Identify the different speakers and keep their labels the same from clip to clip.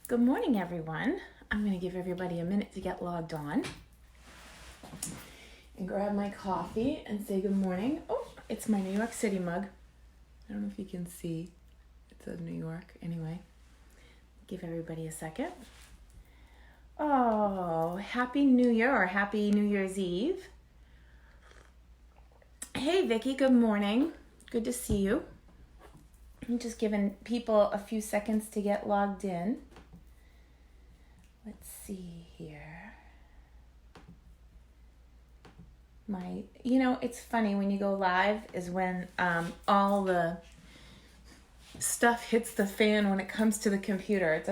Speaker 1: Good morning, everyone. I'm going to give everybody a minute to get logged on and grab my coffee and say good morning. Oh, it's my New York City mug. I don't know if you can see. It says New York. Anyway, give everybody a second. Oh, Happy New Year or Happy New Year's Eve. Hey, Vicki, good morning. Good to see you. I'm just giving people a few seconds to get logged in. Let's see here. It's funny when you go live is when all the stuff hits the fan when it comes to the computer.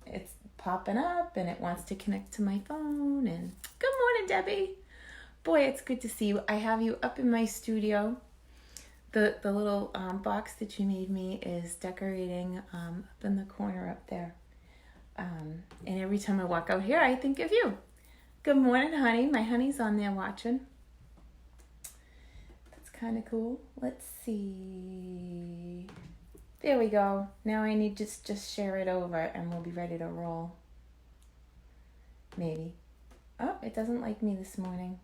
Speaker 1: It's popping up and it wants to connect to my phone. And good morning, Debbie. Boy, it's good to see you. I have you up in my studio. The little box that you made me is decorating up in the corner up there. And every time I walk out here, I think of you. Good morning, honey. My honey's on there watching. That's kind of cool. Let's see. There we go. Now I need to just share it over and we'll be ready to roll. Maybe. Oh, it doesn't like me this morning.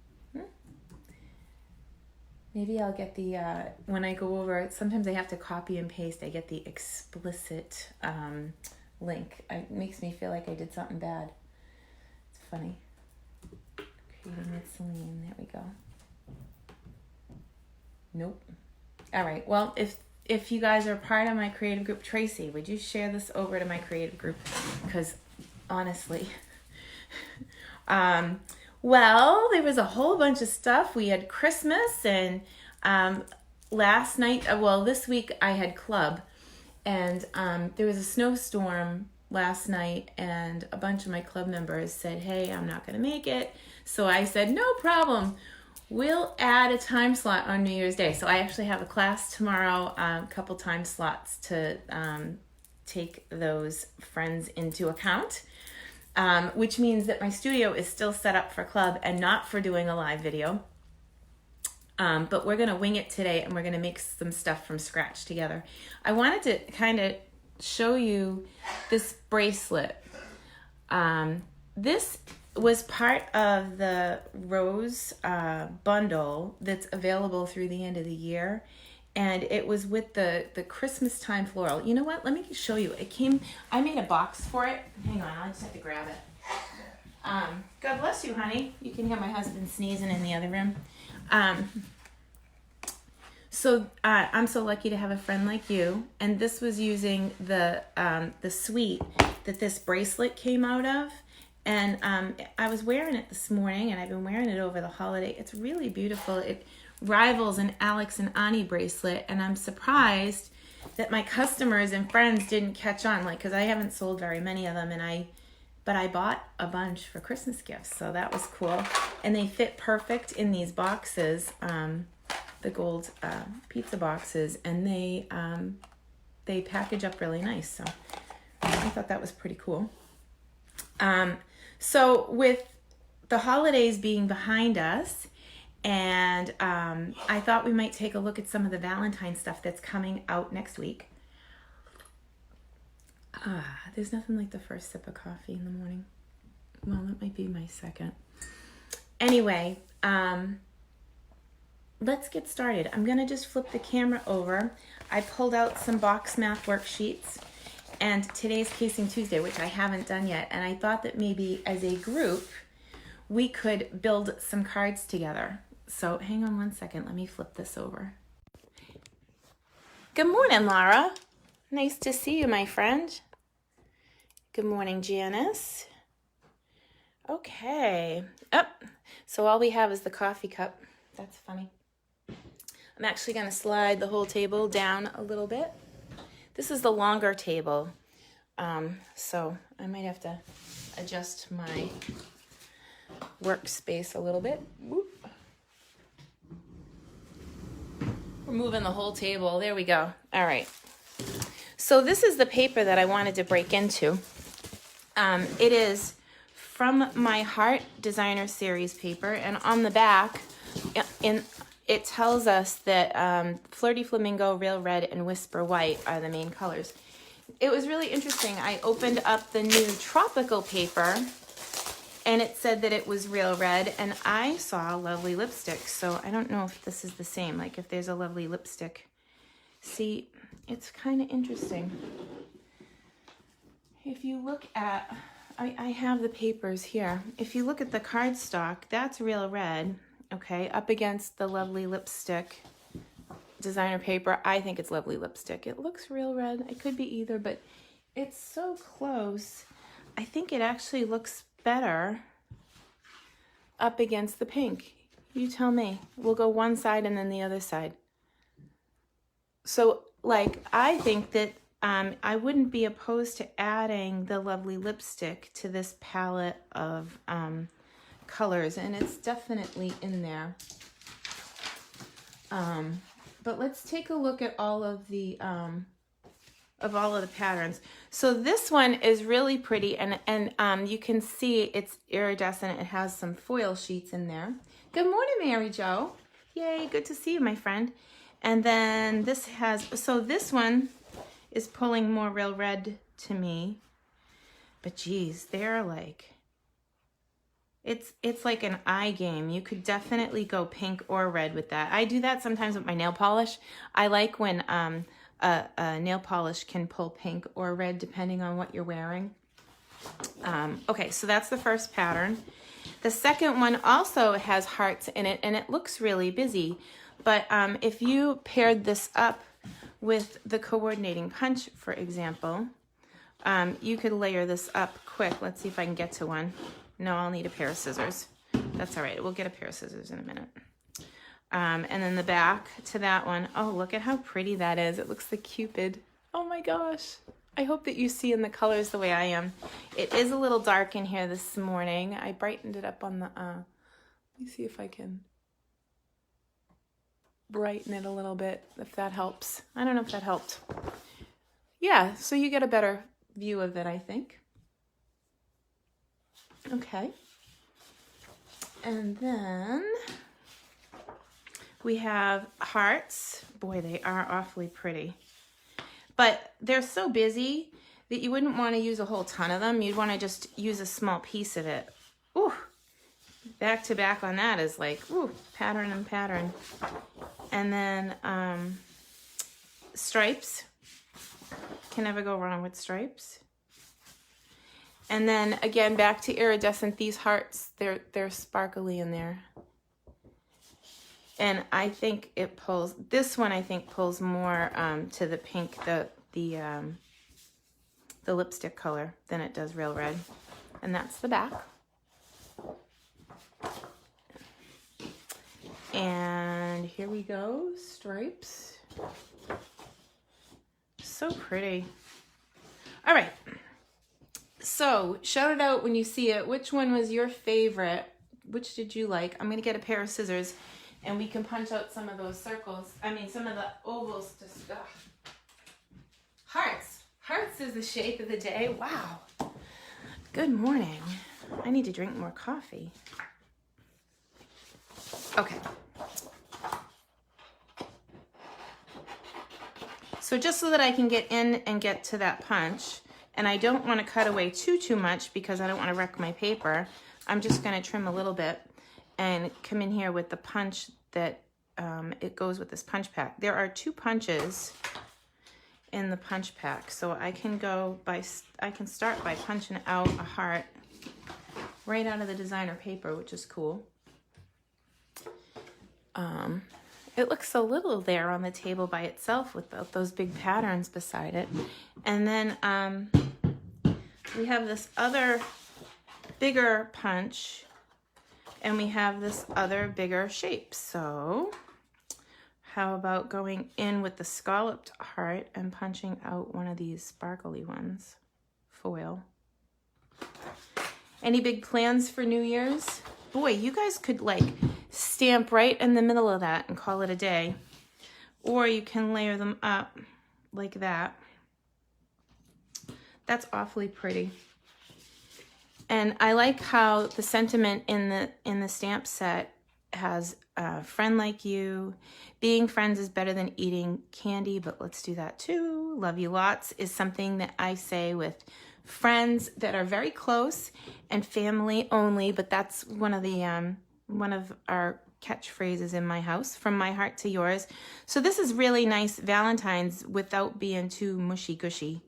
Speaker 1: Maybe I'll get the, when I go over, sometimes I have to copy and paste. I get the explicit link. It makes me feel like I did something bad. It's funny. Creating with Celine. There we go. Nope. All right. Well, if you guys are part of my creative group, Tracy, would you share this over to my creative group? Because honestly, well, there was a whole bunch of stuff. We had Christmas and last night, this week I had club. And there was a snowstorm last night and a bunch of my club members said, hey, I'm not going to make it. So I said, no problem. We'll add a time slot on New Year's Day. So I actually have a class tomorrow, a couple time slots to take those friends into account, which means that my studio is still set up for club and not for doing a live video. But we're going to wing it today and we're going to make some stuff from scratch together. I wanted to kind of show you this bracelet. This was part of the rose bundle that's available through the end of the year. And it was with the Christmas time floral. You know what? Let me show you. I made a box for it. Hang on, I'll just have to grab it. God bless you, honey. You can hear my husband sneezing in the other room. So I'm so lucky to have a friend like you, and this was using the suite that this bracelet came out of, and I was wearing it this morning, and I've been wearing it over the holiday. It's really beautiful. It rivals an Alex and Ani bracelet, and I'm surprised that my customers and friends didn't catch on, because I haven't sold very many of them, but I bought a bunch for Christmas gifts, so that was cool. And they fit perfect in these boxes, the gold pizza boxes, and they package up really nice. So I thought that was pretty cool. So with the holidays being behind us, and I thought we might take a look at some of the Valentine stuff that's coming out next week. There's nothing like the first sip of coffee in the morning. Well, that might be my second. Anyway, let's get started. I'm going to just flip the camera over. I pulled out some box math worksheets, and today's Casing Tuesday, which I haven't done yet, and I thought that maybe as a group, we could build some cards together. So hang on one second. Let me flip this over. Good morning, Laura. Nice to see you, my friend. Good morning, Janice. Okay. So all we have is the coffee cup. That's funny. I'm actually going to slide the whole table down a little bit. This is the longer table, so I might have to adjust my workspace a little bit. Whoop. We're moving the whole table. There we go. All right. So this is the paper that I wanted to break into. It is from my Heart Designer Series paper, and on the back, it tells us that Flirty Flamingo, Real Red, and Whisper White are the main colors. it was really interesting. I opened up the new tropical paper and it said that it was real red, and I saw lovely lipstick. So I don't know if this is the same, like if there's a lovely lipstick. See, it's kind of interesting. If you look at, I have the papers here. If you look at the cardstock, that's real red, okay, up against the lovely lipstick designer paper. I think it's lovely lipstick. It looks real red. It could be either, but it's so close. I think it actually looks better up against the pink. You tell me. We'll go one side and then the other side. So, like, I think that I wouldn't be opposed to adding the lovely lipstick to this palette of colors, and it's definitely in there. But let's take a look at all of the patterns. So this one is really pretty, and you can see it's iridescent. It has some foil sheets in there. Good morning, Mary Jo. Yay, good to see you, my friend. And then this has, so this one is pulling more real red to me. But geez, they're like, it's like an eye game. You could definitely go pink or red with that. I do that sometimes with my nail polish. I like when a nail polish can pull pink or red depending on what you're wearing. Okay, so that's the first pattern. The second one also has hearts in it, and it looks really busy. But if you paired this up with the coordinating punch, for example, you could layer this up quick. Let's see if I can get to one. No, I'll need a pair of scissors. That's all right. We'll get a pair of scissors in a minute. And then the back to that one. Oh, look at how pretty that is. It looks like Cupid. Oh my gosh. I hope that you see in the colors the way I am. It is a little dark in here this morning. I brightened it up on the, let me see if I can brighten it a little bit, if that helps. I don't know if that helped. Yeah, so you get a better view of it, I think. Okay. And then we have hearts. Boy, they are awfully pretty. But they're so busy that you wouldn't want to use a whole ton of them. You'd want to just use a small piece of it. Ooh, back to back on that is like, ooh, pattern and pattern. And then stripes. Can never go wrong with stripes. And then again, back to iridescent. These hearts, they're sparkly in there. And I think it pulls, this one I think pulls more to the pink, the lipstick color than it does real red. And that's the back. And here we go, stripes. So pretty. All right. So shout it out when you see it. Which one was your favorite? Which did you like? I'm going to get a pair of scissors and we can punch out some of those circles. I mean, some of the ovals. Just, hearts. Hearts is the shape of the day. Wow. Good morning. I need to drink more coffee. Okay. So just so that I can get in and get to that punch, and I don't want to cut away too much because I don't want to wreck my paper, I'm just going to trim a little bit and come in here with the punch that it goes with this punch pack. There are 2 punches in the punch pack, so I can start by punching out a heart right out of the designer paper, which is cool. It looks a little there on the table by itself without those big patterns beside it. And then we have this other bigger punch, and we have this other bigger shape. So how about going in with the scalloped heart and punching out one of these sparkly ones, foil. Any big plans for New Year's? Boy, you guys could like stamp right in the middle of that and call it a day. Or you can layer them up like that. That's awfully pretty. And I like how the sentiment in the stamp set has a friend like you. Being friends is better than eating candy, but let's do that too. Love you lots is something that I say with friends that are very close and family only, but that's one of our catchphrases in my house, from my heart to yours. So this is really nice Valentine's without being too mushy gushy,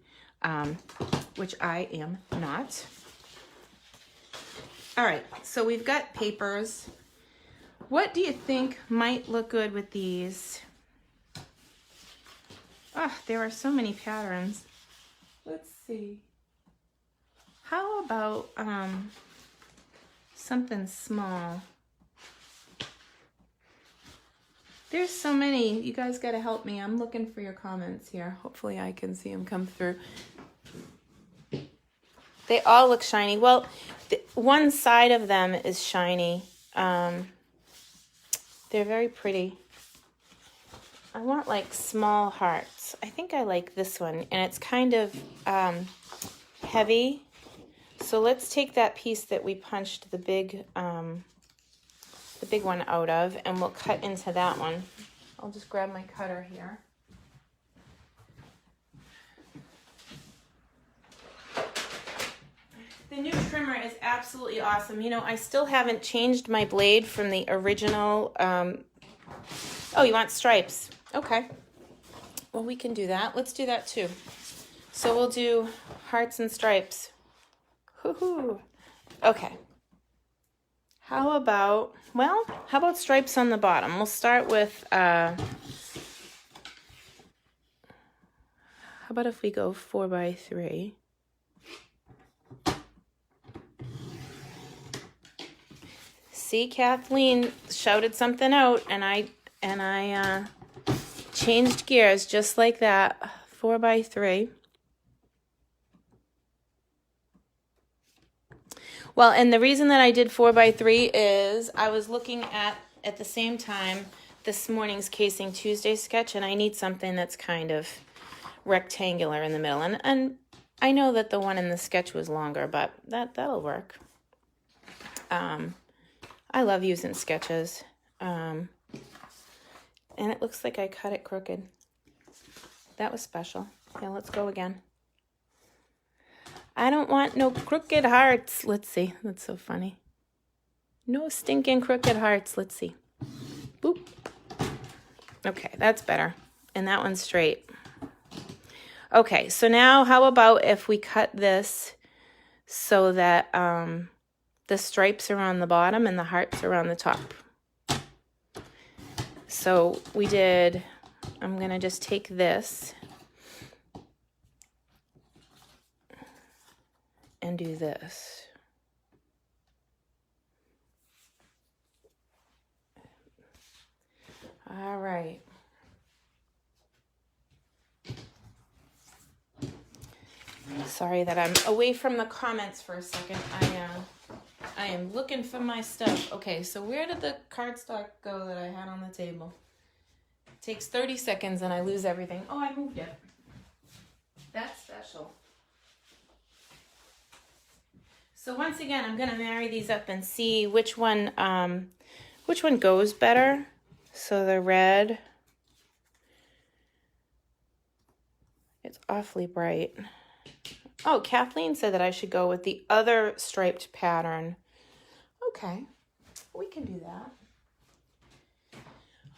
Speaker 1: which I am not. All right, so we've got papers. What do you think might look good with these? Oh, there are so many patterns. Let's see. How about something small? There's so many. You guys got to help me. I'm looking for your comments here. Hopefully I can see them come through. They all look shiny. Well, one side of them is shiny. They're very pretty. I want like small hearts. I think I like this one, and it's kind of heavy. So let's take that piece that we punched the big one out of, and we'll cut into that one. I'll just grab my cutter here. The new trimmer is absolutely awesome. You know, I still haven't changed my blade from the original. Oh, you want stripes? Okay. Well, we can do that. Let's do that too. So we'll do hearts and stripes. Hoo-hoo. Okay. How about stripes on the bottom? We'll start with, how about if we go 4x3? See, Kathleen shouted something out, and I changed gears just like that. 4x3. Well, and the reason that I did 4x3 is I was looking at the same time this morning's Casing Tuesday sketch, and I need something that's kind of rectangular in the middle. And I know that the one in the sketch was longer, but that'll work. I love using sketches. And it looks like I cut it crooked. That was special. Yeah, let's go again. I don't want no crooked hearts. Let's see. That's so funny. No stinking crooked hearts. Let's see. Boop. Okay, that's better. And that one's straight. Okay, so now how about if we cut this so that the stripes are on the bottom and the hearts are on the top. So we did, I'm going to just take this and do this. All right. Sorry that I'm away from the comments for a second. I am looking for my stuff. Okay, so where did the cardstock go that I had on the table? It takes 30 seconds and I lose everything. Oh, I moved it. That's special. So once again, I'm going to marry these up and see which one goes better. So the red, it's awfully bright. Oh, Kathleen said that I should go with the other striped pattern. Okay, we can do that.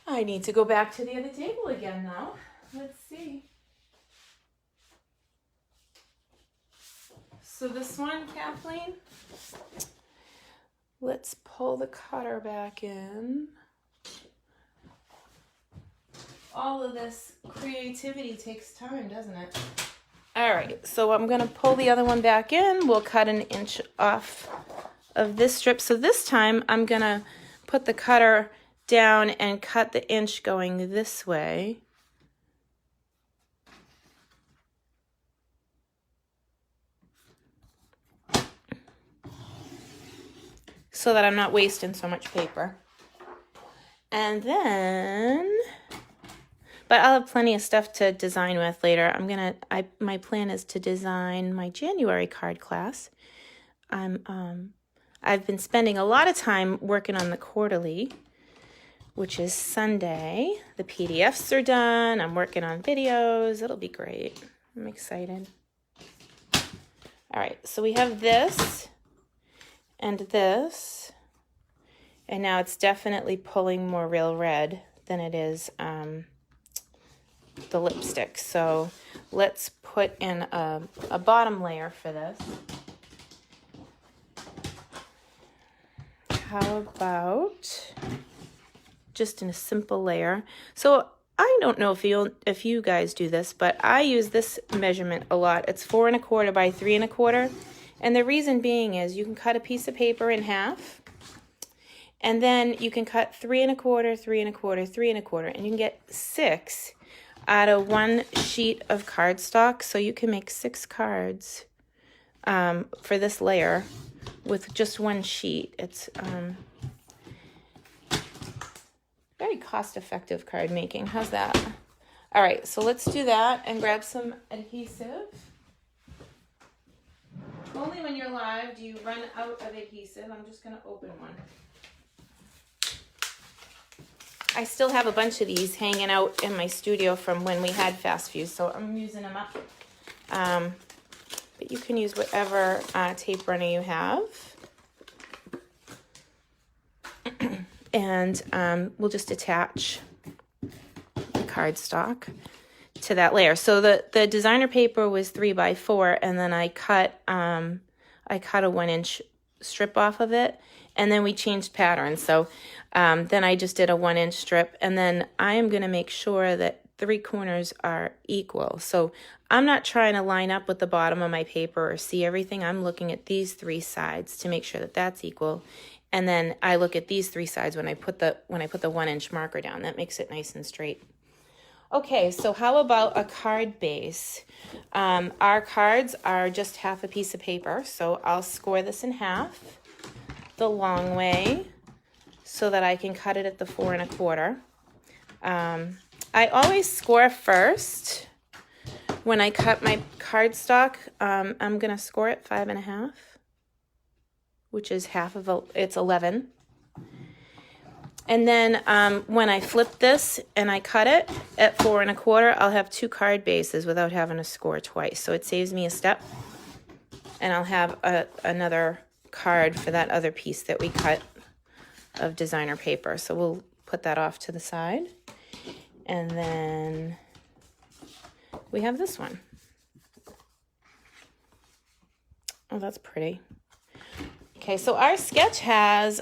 Speaker 1: I need to go back to the other table again now. Let's see. So this one, Kathleen, let's pull the cutter back in. All of this creativity takes time, doesn't it? All right, so I'm going to pull the other one back in. We'll cut an inch off of this strip. So this time I'm going to put the cutter down and cut the inch going this way. So that I'm not wasting so much paper. And then, but I'll have plenty of stuff to design with later. My plan is to design my January card class. I've been spending a lot of time working on the quarterly, which is Sunday. The PDFs are done. I'm working on videos. It'll be great. I'm excited. All right, so we have this and this, and now it's definitely pulling more real red than it is the lipstick. So let's put in a bottom layer for this. How about just in a simple layer? So I don't know if you guys do this, but I use this measurement a lot. It's 4 1/4 by 3 1/4. And the reason being is you can cut a piece of paper in half, and then you can cut 3 1/4, 3 1/4, 3 1/4, and you can get 6 out of one sheet of cardstock. So you can make 6 cards for this layer with just one sheet. It's very cost-effective card making. How's that? All right, so let's do that and grab some adhesive. Only when you're live do you run out of adhesive. I'm just going to open one. I still have a bunch of these hanging out in my studio from when we had Fast Fuse, so I'm using them up. But you can use whatever tape runner you have. And we'll just attach the cardstock to that layer. So the designer paper was 3 by 4, and then I cut a 1-inch strip off of it, and then we changed patterns. So then I just did a 1-inch strip, and then I am going to make sure that 3 corners are equal. So I'm not trying to line up with the bottom of my paper or see everything. I'm looking at these 3 sides to make sure that that's equal. And then I look at these 3 sides when I put the 1-inch marker down. That makes it nice and straight. Okay, so how about a card base? Our cards are just half a piece of paper, so I'll score this in half the long way so that I can cut it at the 4 1/4. I always score first. When I cut my cardstock, I'm going to score it 5 1/2. Which is it's 11. And then when I flip this and I cut it at 4 1/4, I'll have 2 card bases without having to score twice. So it saves me a step, and I'll have another card for that other piece that we cut of designer paper. So we'll put that off to the side. And then we have this one. Oh, that's pretty. Okay, so our sketch has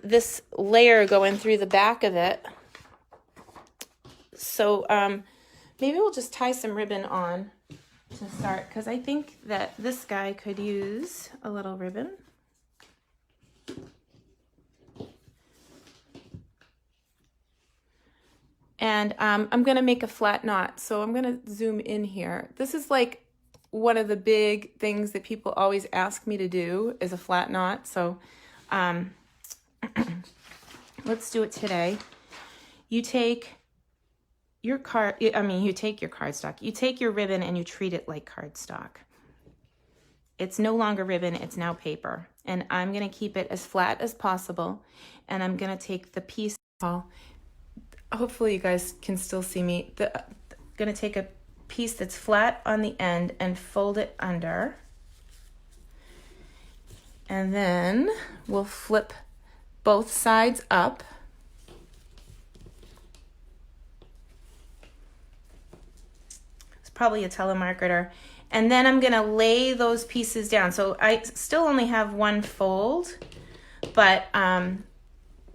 Speaker 1: this layer going through the back of it. So maybe we'll just tie some ribbon on to start, because I think that this guy could use a little ribbon. And I'm going to make a flat knot. So I'm going to zoom in here. This is like one of the big things that people always ask me to do is a flat knot. So let's do it today. You take your cardstock. You take your ribbon and you treat it like cardstock. It's no longer ribbon, it's now paper. And I'm going to keep it as flat as possible. And I'm going to take the piece. Hopefully you guys can still see me. I'm going to take a piece that's flat on the end and fold it under, and then we'll flip both sides up. It's probably a telemarketer. And then I'm going to lay those pieces down. So I still only have one fold, but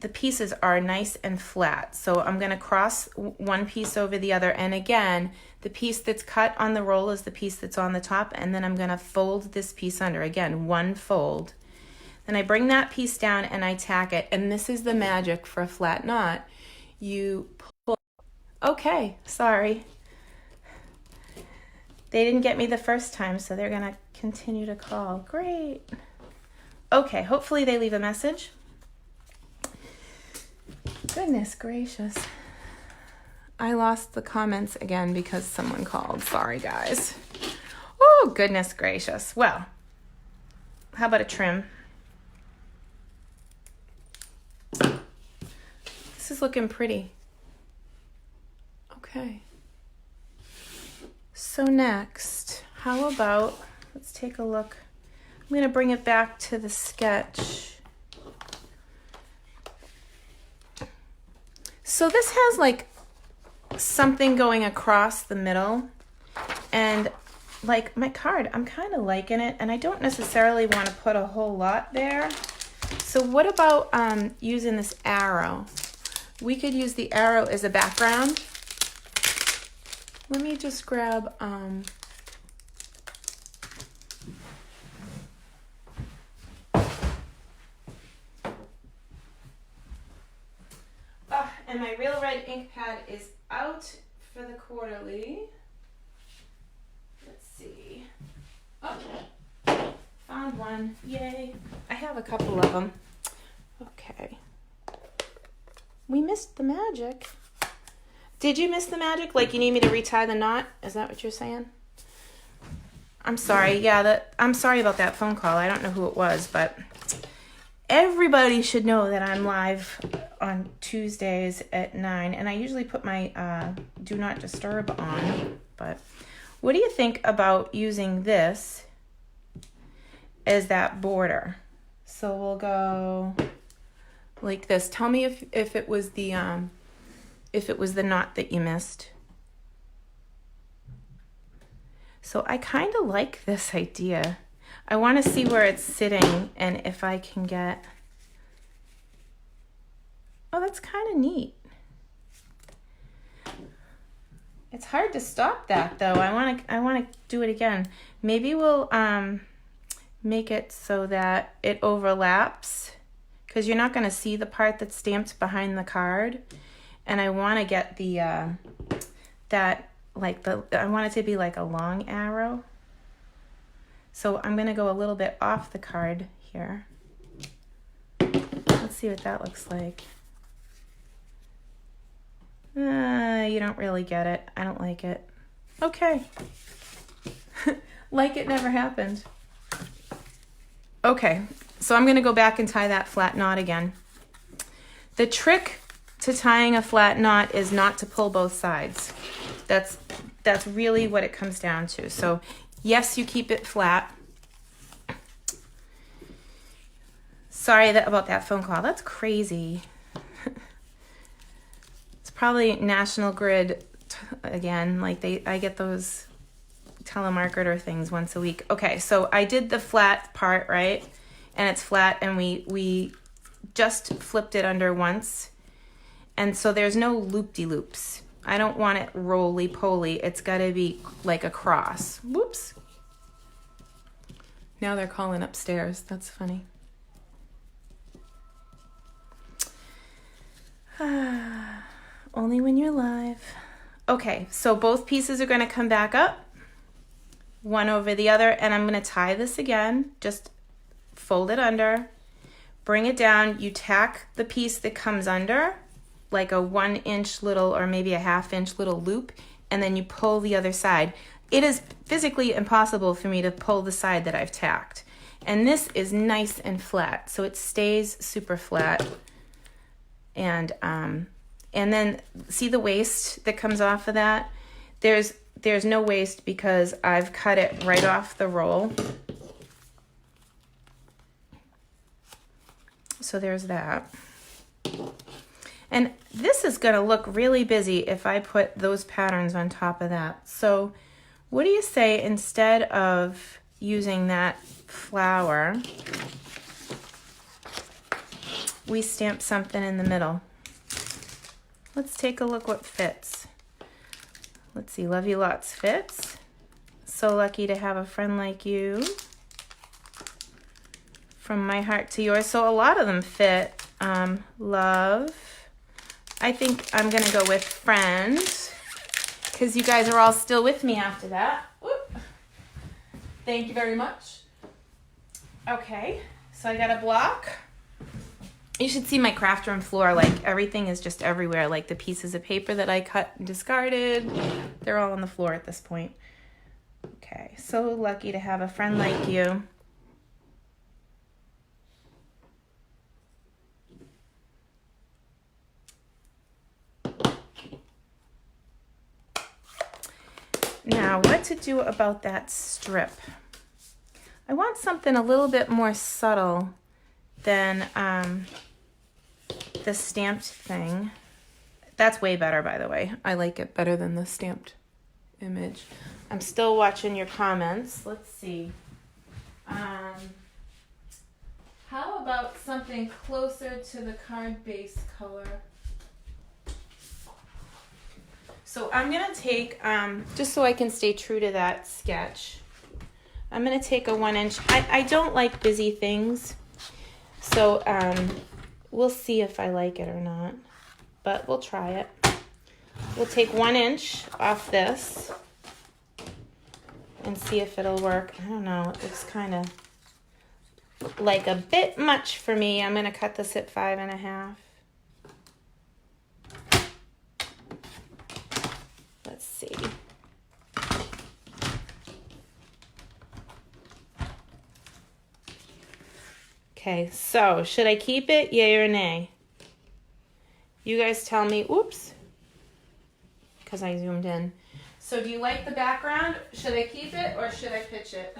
Speaker 1: the pieces are nice and flat. So I'm going to cross one piece over the other. And again, the piece that's cut on the roll is the piece that's on the top. And then I'm going to fold this piece under. Again, one fold. Then I bring that piece down and I tack it. And this is the magic for a flat knot. You pull. Okay, sorry. They didn't get me the first time, so they're going to continue to call. Great. Okay, hopefully they leave a message. Goodness gracious. I lost the comments again because someone called. Sorry, guys. Oh, goodness gracious. Well, how about a trim? This is looking pretty. Okay. So next, how about, let's take a look. I'm going to bring it back to the sketch. So this has like something going across the middle, and like my card, I'm kind of liking it, and I don't necessarily want to put a whole lot there. So what about using this arrow? We could use the arrow as a background. Let me just grab and my Real Red ink pad is out for the quarterly. Let's see. Oh, found one. Yay. I have a couple of them. Okay. We missed the magic. Did you miss the magic? Like you need me to retie the knot? Is that what you're saying? I'm sorry. Yeah, I'm sorry about that phone call. I don't know who it was, but everybody should know that I'm live on Tuesdays at 9, and I usually put my Do Not Disturb on. But what do you think about using this as that border? So we'll go like this. Tell me if it was the knot that you missed. So I kind of like this idea. I want to see where it's sitting and if I can get... Oh, that's kind of neat. It's hard to stop that though. I want to do it again. Maybe we'll make it so that it overlaps, because you're not going to see the part that's stamped behind the card. And I want to get the I want it to be like a long arrow. So I'm going to go a little bit off the card here. Let's see what that looks like. You don't really get it. I don't like it. Okay. Like it never happened. Okay, so I'm going to go back and tie that flat knot again. The trick to tying a flat knot is not to pull both sides. That's really what it comes down to. So yes, you keep it flat. Sorry about that phone call. That's crazy. It's probably National Grid again. Like I get those telemarketer things once a week. Okay, so I did the flat part, right? And it's flat, and we just flipped it under once. And so there's no loop-de-loops. I don't want it roly-poly. It's got to be like a cross. Whoops. Now they're calling upstairs. That's funny. Only when you're live. Okay, so both pieces are going to come back up, one over the other, and I'm going to tie this again. Just fold it under, bring it down. You tack the piece that comes under, like a 1 inch little or maybe a 1/2 inch little loop, and then you pull the other side. It is physically impossible for me to pull the side that I've tacked. And this is nice and flat, so it stays super flat. And then see the waste that comes off of that? There's no waste because I've cut it right off the roll. So there's that. And this is going to look really busy if I put those patterns on top of that. So what do you say, instead of using that flower, we stamp something in the middle? Let's take a look what fits. Let's see, love you lots fits. So lucky to have a friend like you. From my heart to yours. So a lot of them fit. Love. I think I'm going to go with friend, because you guys are all still with me after that. Whoop. Thank you very much. Okay, so I got a block. You should see my craft room floor. Like, everything is just everywhere. Like, the pieces of paper that I cut and discarded, they're all on the floor at this point. Okay, so lucky to have a friend like you. Now, what to do about that strip? I want something a little bit more subtle than the stamped thing. That's way better, by the way. I like it better than the stamped image. I'm still watching your comments. Let's see. How about something closer to the card base color? So I'm going to take, just so I can stay true to that sketch, I'm going to take a 1-inch. I don't like busy things, so we'll see if I like it or not, but we'll try it. We'll take 1 inch off this and see if it'll work. I don't know, it looks kind of like a bit much for me. I'm going to cut this at 5.5. Let's see. Okay, so should I keep it, yay or nay? You guys tell me. Oops, because I zoomed in. So do you like the background? Should I keep it or should I pitch it?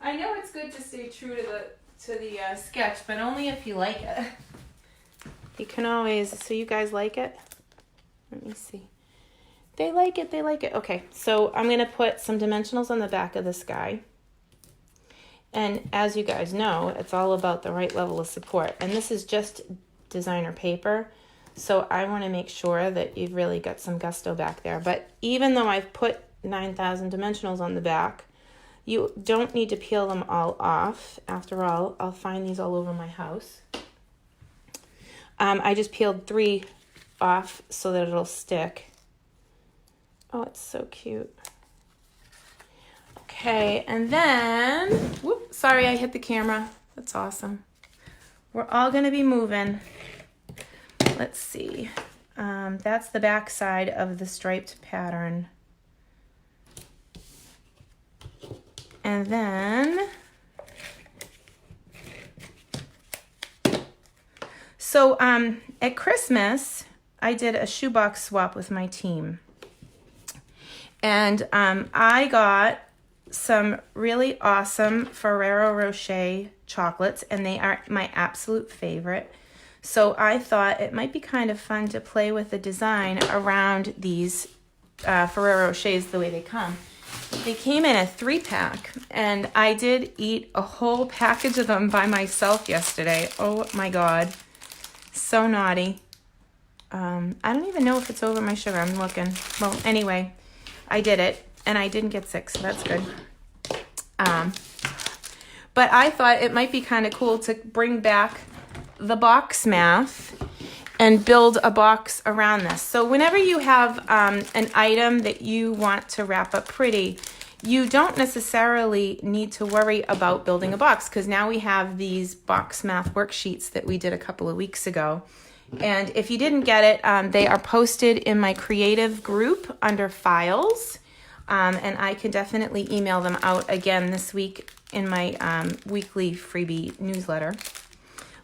Speaker 1: I know it's good to stay true to the sketch, but only if you like it. You can always, so you guys like it? Let me see. They like it, they like it. Okay, so I'm gonna put some dimensionals on the back of this guy. And as you guys know, it's all about the right level of support. And this is just designer paper, so I wanna make sure that you've really got some gusto back there. But even though I've put 9,000 dimensionals on the back, you don't need to peel them all off. After all, I'll find these all over my house. I just peeled 3 off so that it'll stick. Oh, it's so cute. Okay, and then, whoop, sorry I hit the camera. That's awesome. We're all gonna be moving. Let's see. That's the back side of the striped pattern. And then, so at Christmas, I did a shoebox swap with my team. And I got some really awesome Ferrero Rocher chocolates, and they are my absolute favorite. So I thought it might be kind of fun to play with the design around these Ferrero Rochers the way they come. They came in a 3-pack, and I did eat a whole package of them by myself yesterday. Oh my God, so naughty. I don't even know if it's over my sugar. I'm looking. Well, anyway, I did it, and I didn't get sick, so that's good. But I thought it might be kind of cool to bring back the box math and build a box around this. So whenever you have an item that you want to wrap up pretty, you don't necessarily need to worry about building a box, because now we have these box math worksheets that we did a couple of weeks ago. And if you didn't get it, they are posted in my creative group under files. And I can definitely email them out again this week in my weekly freebie newsletter.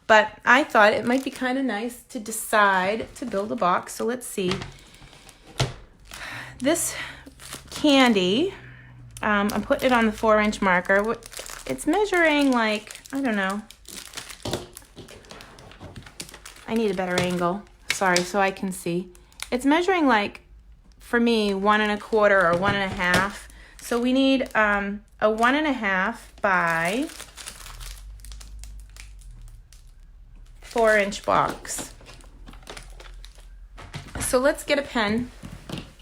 Speaker 1: But I thought it might be kind of nice to decide to build a box. So let's see. This candy, I'm putting it on the 4-inch marker. It's measuring like, I don't know. I need a better angle. Sorry, so I can see. It's measuring like, for me, 1 1/4 or 1 1/2. So we need a 1 1/2 by 4-inch box. So let's get a pen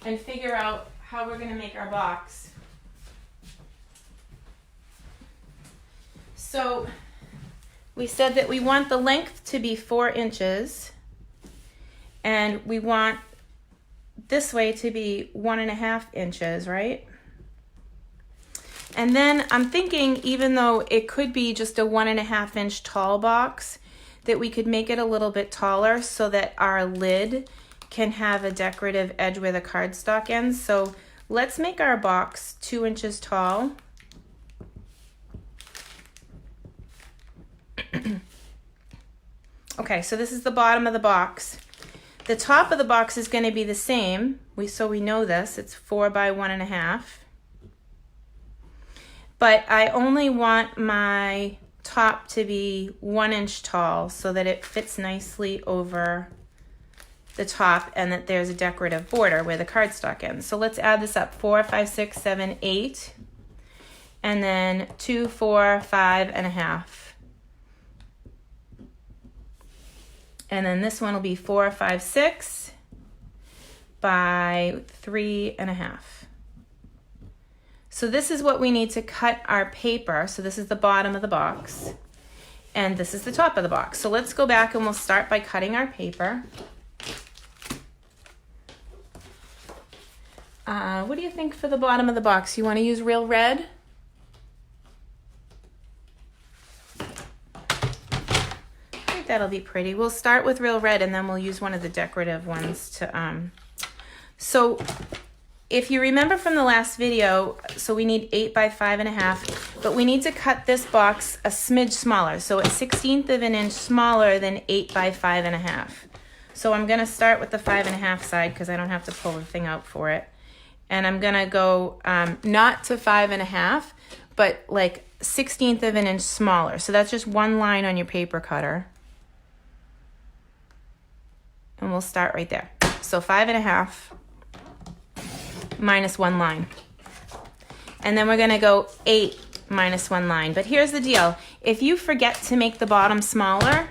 Speaker 1: and figure out how we're going to make our box. So we said that we want the length to be 4 inches, and we want this way to be 1 1/2 inches, right? And then I'm thinking, even though it could be just a 1 1/2 inch tall box, that we could make it a little bit taller so that our lid can have a decorative edge where the cardstock ends. So let's make our box 2 inches tall. Okay, so this is the bottom of the box. the top of the box is going to be the same. So we know this. It's 4 by 1.5. But I only want my top to be 1 inch tall so that it fits nicely over the top and that there's a decorative border where the cardstock ends. So let's add this up. 4, 5, 6, 7, 8. And then 2, 4, 5.5. And then this one will be 4, 5, 6 by 3.5. So this is what we need to cut our paper. So this is the bottom of the box. And this is the top of the box. So let's go back and we'll start by cutting our paper. What do you think for the bottom of the box? You want to use real red? I think that'll be pretty. We'll start with real red and then we'll use one of the decorative ones to... So if you remember from the last video, so we need 8 by 5.5, but we need to cut this box a smidge smaller. So it's 1/16 of an inch smaller than 8 by 5.5. So I'm going to start with the 5.5 side because I don't have to pull the thing out for it. And I'm going to go not to 5.5, but like 1/16 of an inch smaller. So that's just one line on your paper cutter. And we'll start right there. So 5.5 minus one line. And then we're going to go 8 minus one line. But here's the deal. If you forget to make the bottom smaller,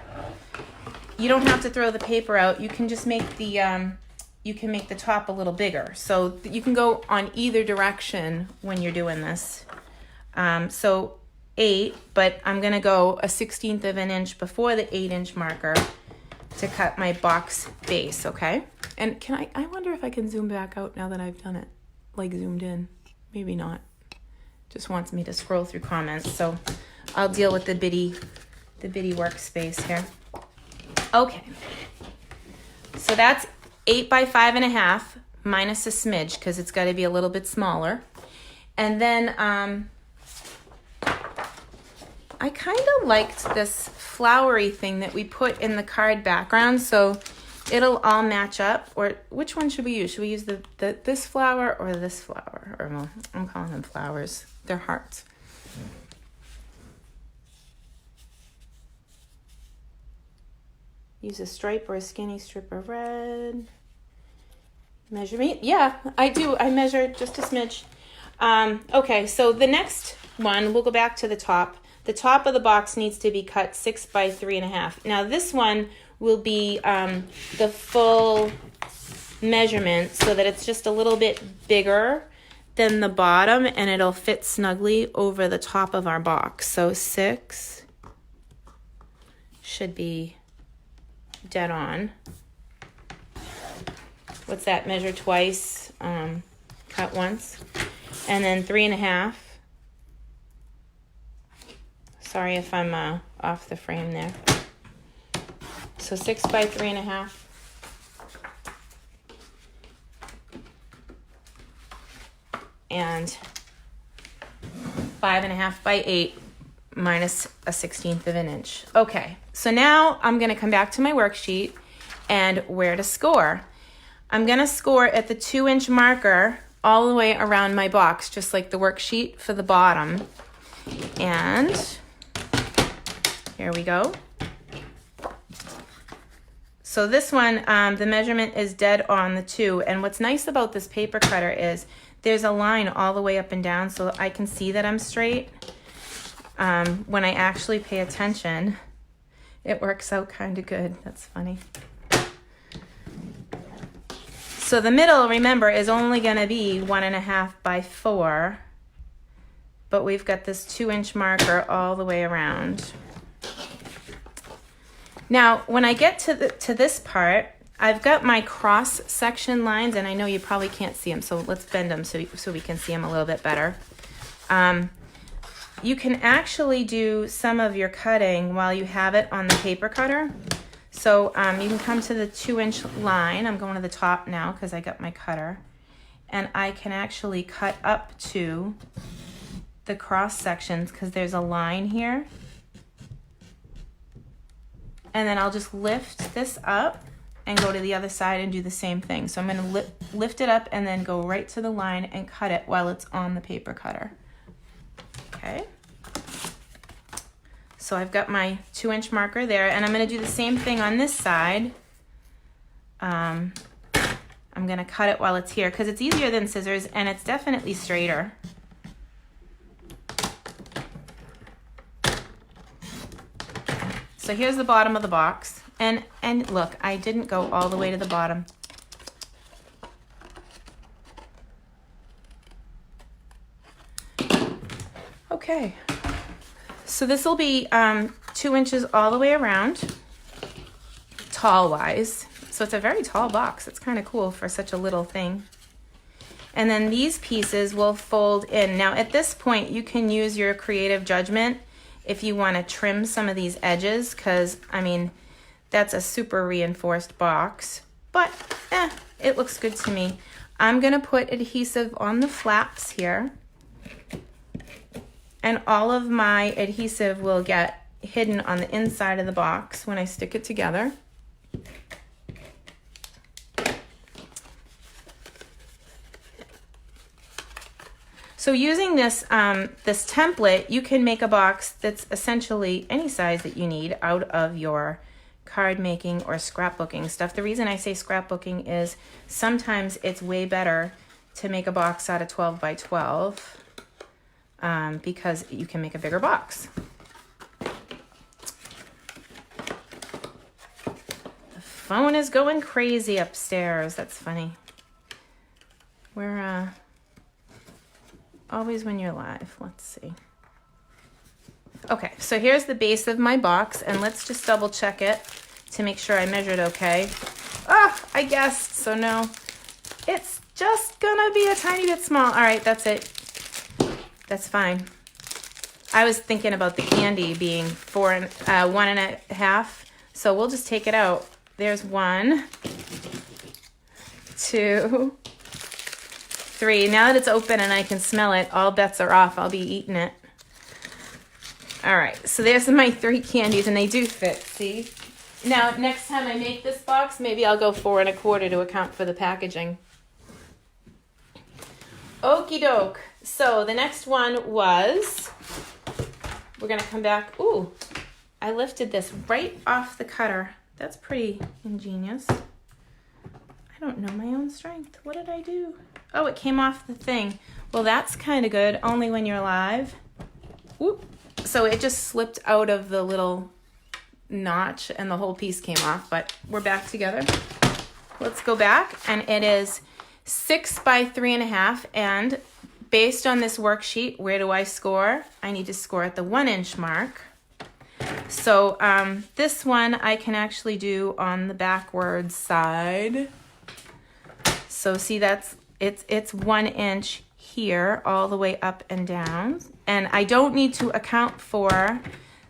Speaker 1: you don't have to throw the paper out. You can just make the you can make the top a little bigger. So you can go on either direction when you're doing this. So 8, but I'm going to go a 1/16 of an inch before the 8-inch marker to cut my box base, okay? And I wonder if I can zoom back out now that I've done it, like zoomed in. Maybe not. Just wants me to scroll through comments, so I'll deal with the bitty workspace here. Okay, so that's 8 by 5.5 minus a smidge because it's got to be a little bit smaller. And then I kind of liked this flowery thing that we put in the card background, so it'll all match up. Or which one should we use? Should we use this flower or this flower? Or well, I'm calling them flowers. They're hearts. Use a stripe or a skinny strip of red. Measure me? Yeah, I do. I measure just a smidge. Okay, so the next one, we'll go back to the top. The top of the box needs to be cut 6 by 3.5. Now this one will be the full measurement so that it's just a little bit bigger than the bottom and it'll fit snugly over the top of our box. So 6 should be dead on. What's that? Measure twice, cut once. And then 3.5. Sorry if I'm off the frame there. So 6 by 3.5. And 5.5 by 8 minus a 1/16 of an inch. Okay, so now I'm going to come back to my worksheet and where to score. I'm going to score at the 2-inch marker all the way around my box, just like the worksheet for the bottom. And here we go. So this one, the measurement is dead on the 2. And what's nice about this paper cutter is there's a line all the way up and down so I can see that I'm straight. When I actually pay attention, it works out kind of good. That's funny. So the middle, remember, is only going to be 1.5 by 4, but we've got this 2-inch marker all the way around. Now, when I get to this part, I've got my cross-section lines, and I know you probably can't see them, so let's bend them so we can see them a little bit better. You can actually do some of your cutting while you have it on the paper cutter. So you can come to the 2-inch line. I'm going to the top now because I got my cutter. And I can actually cut up to the cross sections because there's a line here. And then I'll just lift this up and go to the other side and do the same thing. So I'm going to lift it up and then go right to the line and cut it while it's on the paper cutter. Okay. So I've got my 2-inch marker there, and I'm going to do the same thing on this side. I'm going to cut it while it's here because it's easier than scissors and it's definitely straighter. So here's the bottom of the box. And look, I didn't go all the way to the bottom. Okay. So this will be 2 inches all the way around, tall-wise. So it's a very tall box. It's kind of cool for such a little thing. And then these pieces will fold in. Now at this point, you can use your creative judgment if you want to trim some of these edges, because, I mean, that's a super reinforced box. But, it looks good to me. I'm going to put adhesive on the flaps here. And all of my adhesive will get hidden on the inside of the box when I stick it together. So using this this template, you can make a box that's essentially any size that you need out of your card making or scrapbooking stuff. The reason I say scrapbooking is sometimes it's way better to make a box out of 12 by 12 because you can make a bigger box. The phone is going crazy upstairs. That's funny. We're always when you're live. Let's see. Okay, so here's the base of my box, and let's just double check it to make sure I measured okay. I guessed, so no. It's just gonna be a tiny bit small. All right, that's it. That's fine. I was thinking about the candy being 1.5, so we'll just take it out. There's 1, 2, 3. Now that it's open and I can smell it, all bets are off. I'll be eating it. All right, so there's my 3 candies, and they do fit, see? Now, next time I make this box, maybe I'll go 4.25 to account for the packaging. Okie doke. So the next one was, we're gonna come back. Ooh, I lifted this right off the cutter. That's pretty ingenious. I don't know my own strength. What did I do? Oh, it came off the thing. Well, that's kind of good, only when you're live. Whoop. So it just slipped out of the little notch and the whole piece came off, but we're back together. Let's go back, and it is 6 by 3.5, and based on this worksheet, where do I score? I need to score at the 1-inch mark. So this one I can actually do on the backwards side. So see, it's 1 inch here all the way up and down. And I don't need to account for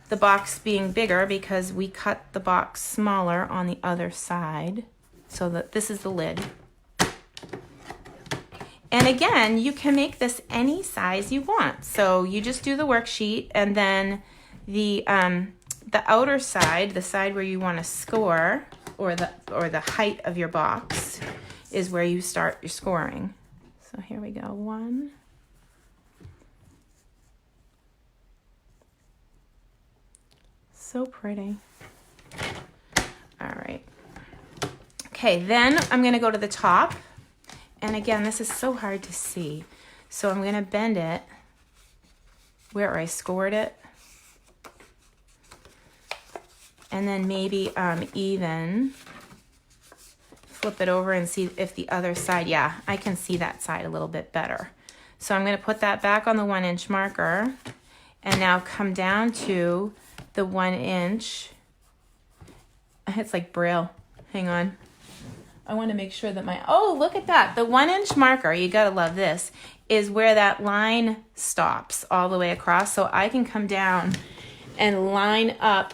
Speaker 1: the box being bigger because we cut the box smaller on the other side. So that this is the lid. And again, you can make this any size you want. So you just do the worksheet, and then the outer side, the side where you want to score, or the height of your box, is where you start your scoring. So here we go. 1. So pretty. All right. Okay, then I'm going to go to the top. And again, this is so hard to see. So I'm going to bend it where I scored it. And then maybe even flip it over and see if the other side, yeah, I can see that side a little bit better. So I'm going to put that back on the 1-inch marker and now come down to the 1 inch. It's like Braille. Hang on. I want to make sure that oh, look at that. The 1-inch marker, you got to love this, is where that line stops all the way across. So I can come down and line up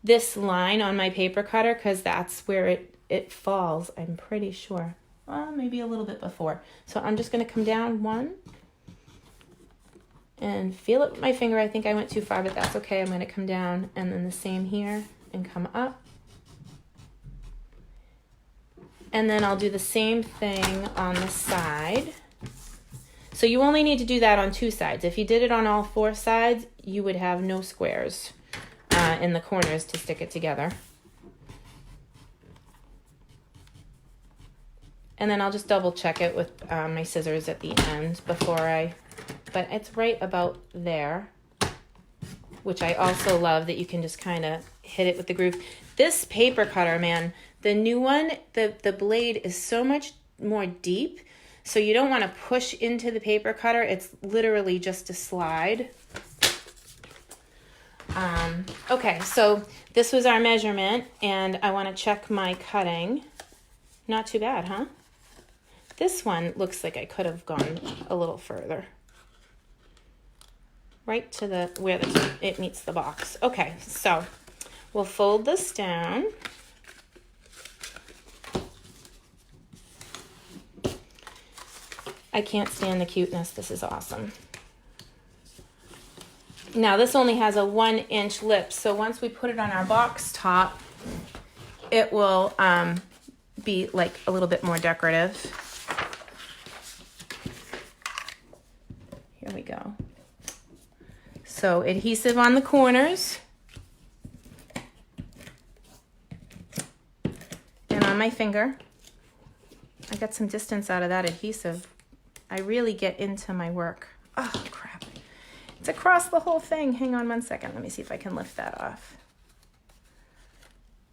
Speaker 1: this line on my paper cutter because that's where it falls, I'm pretty sure. Well, maybe a little bit before. So I'm just going to come down 1 and feel it with my finger. I think I went too far, but that's okay. I'm going to come down and then the same here and come up. And then I'll do the same thing on the side. So you only need to do that on 2 sides. If you did it on all 4 sides, you would have no squares in the corners to stick it together. And then I'll just double check it with my scissors at the end but it's right about there, which I also love that you can just kind of hit it with the groove. This paper cutter, man, the new one, the blade is so much more deep, so you don't want to push into the paper cutter. It's literally just a slide. Okay, so this was our measurement, and I want to check my cutting. Not too bad, huh? This one looks like I could have gone a little further. Right to where it meets the box. Okay, so we'll fold this down. I can't stand the cuteness. This is awesome. Now this only has a 1-inch lip, so once we put it on our box top, it will be like a little bit more decorative. Here we go. So adhesive on the corners and on my finger. I got some distance out of that adhesive. I really get into my work. Oh, crap. It's across the whole thing. Hang on 1 second. Let me see if I can lift that off.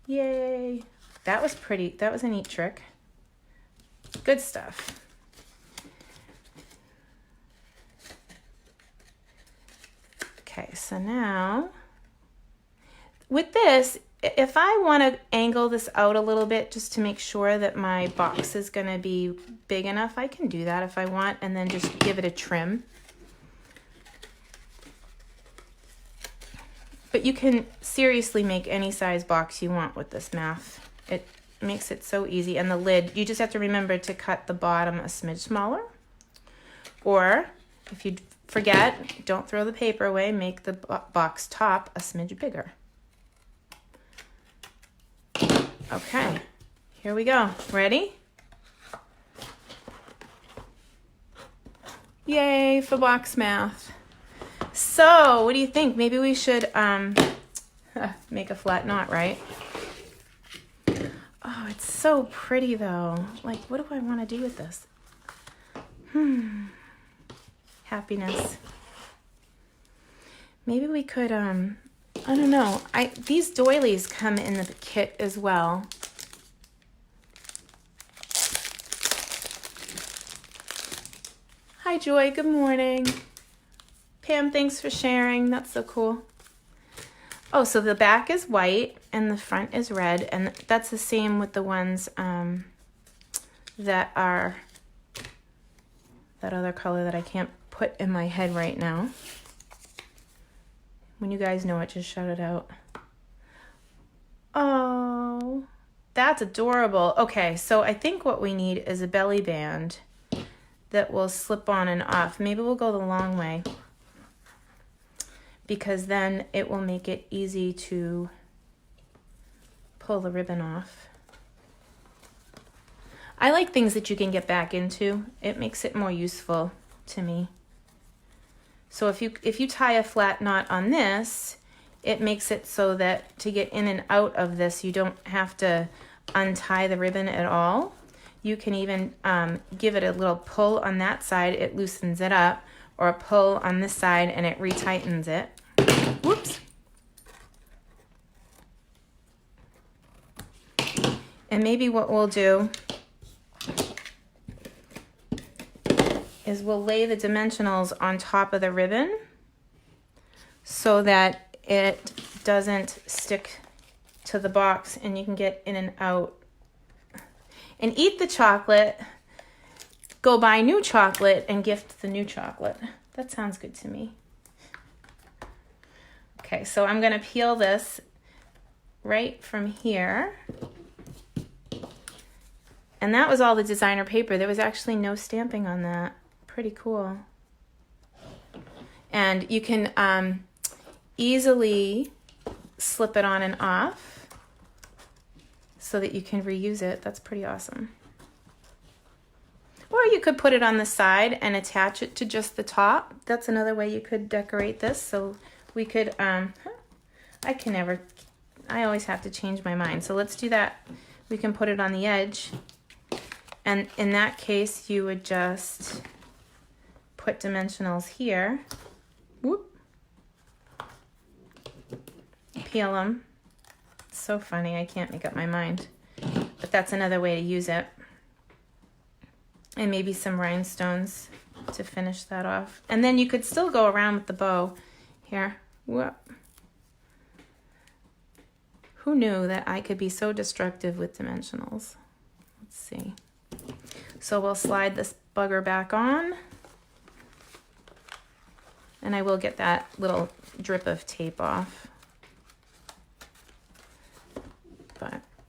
Speaker 1: Yay. That was pretty. That was a neat trick. Good stuff. Okay, so now with this, if I want to angle this out a little bit just to make sure that my box is going to be big enough, I can do that if I want, and then just give it a trim. But you can seriously make any size box you want with this math. It makes it so easy. And the lid, you just have to remember to cut the bottom a smidge smaller. Or if you forget, don't throw the paper away, make the box top a smidge bigger. Okay, here we go. Ready? Yay for box math. So, what do you think? Maybe we should make a flat knot, right? Oh, it's so pretty though. Like, what do I want to do with this? Happiness. Maybe we could, I don't know. These doilies come in the kit as well. Hi, Joy. Good morning. Pam, thanks for sharing. That's so cool. Oh, so the back is white and the front is red, and that's the same with the ones that are that other color that I can't put in my head right now. When you guys know it, just shout it out. Oh, that's adorable. Okay, so I think what we need is a belly band that will slip on and off. Maybe we'll go the long way, because then it will make it easy to pull the ribbon off. I like things that you can get back into. It makes it more useful to me. So if you tie a flat knot on this, it makes it so that to get in and out of this, you don't have to untie the ribbon at all. You can even give it a little pull on that side, it loosens it up, or a pull on this side and it retightens it. Whoops. And maybe what we'll do is we'll lay the dimensionals on top of the ribbon so that it doesn't stick to the box and you can get in and out. And eat the chocolate, go buy new chocolate, and gift the new chocolate. That sounds good to me. Okay, so I'm gonna peel this right from here. And that was all the designer paper. There was actually no stamping on that. Pretty cool. And you can easily slip it on and off. so that you can reuse it. That's pretty awesome. Or you could put it on the side and attach it to just the top. That's another way you could decorate this. So we could, I always have to change my mind. So let's do that. We can put it on the edge. And in that case, you would just put dimensionals here. Whoop. Peel them. So funny, I can't make up my mind. But that's another way to use it. And maybe some rhinestones to finish that off. And then you could still go around with the bow here. Whoop. Who knew that I could be so destructive with dimensionals? Let's see. So we'll slide this bugger back on. And I will get that little drip of tape off.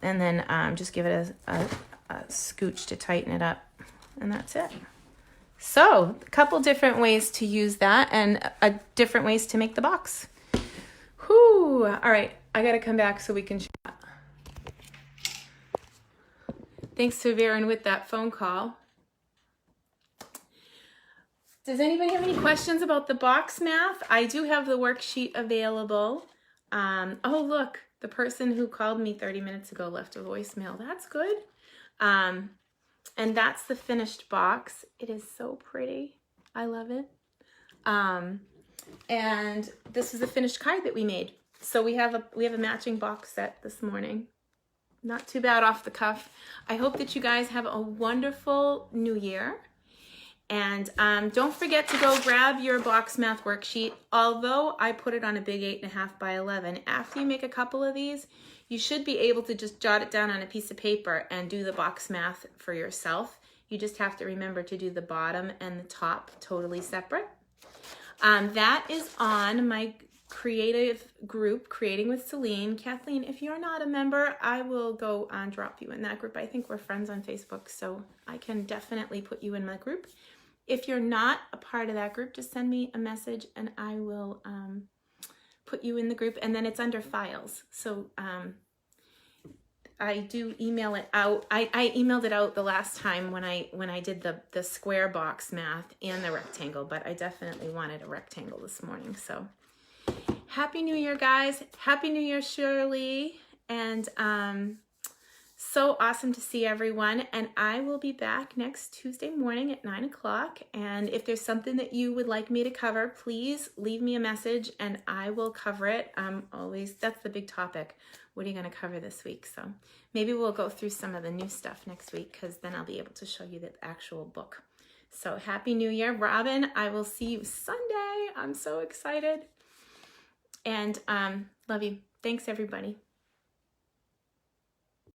Speaker 1: And then just give it a scooch to tighten it up. And that's it. So, a couple different ways to use that and different ways to make the box. Whew. All right, I got to come back so we can chat. Thanks to Varen with that phone call. Does anybody have any questions about the box math? I do have the worksheet available. Oh, look, the person who called me 30 minutes ago left a voicemail. That's good. And that's the finished box. It is so pretty. I love it. And this is the finished card that we made. So we have a matching box set this morning. Not too bad off the cuff. I hope that you guys have a wonderful new year. And don't forget to go grab your box math worksheet. Although I put it on a big 8.5 by 11, after you make a couple of these, you should be able to just jot it down on a piece of paper and do the box math for yourself. You just have to remember to do the bottom and the top totally separate. That is on my creative group, Creating with Celine. Kathleen, if you're not a member, I will go and drop you in that group. I think we're friends on Facebook, so I can definitely put you in my group. If you're not a part of that group, just send me a message and I will put you in the group. And then it's under files. So I do email it out. I emailed it out the last time when I did the square box math and the rectangle, but I definitely wanted a rectangle this morning. So Happy New Year, guys. Happy New Year, Shirley. And so awesome to see everyone. And I will be back next Tuesday morning at 9 o'clock. And if there's something that you would like me to cover, please leave me a message and I will cover it. That's the big topic. What are you going to cover this week? So maybe we'll go through some of the new stuff next week, because then I'll be able to show you the actual book. So Happy New Year. Robin, I will see you Sunday. I'm so excited. And love you. Thanks, everybody.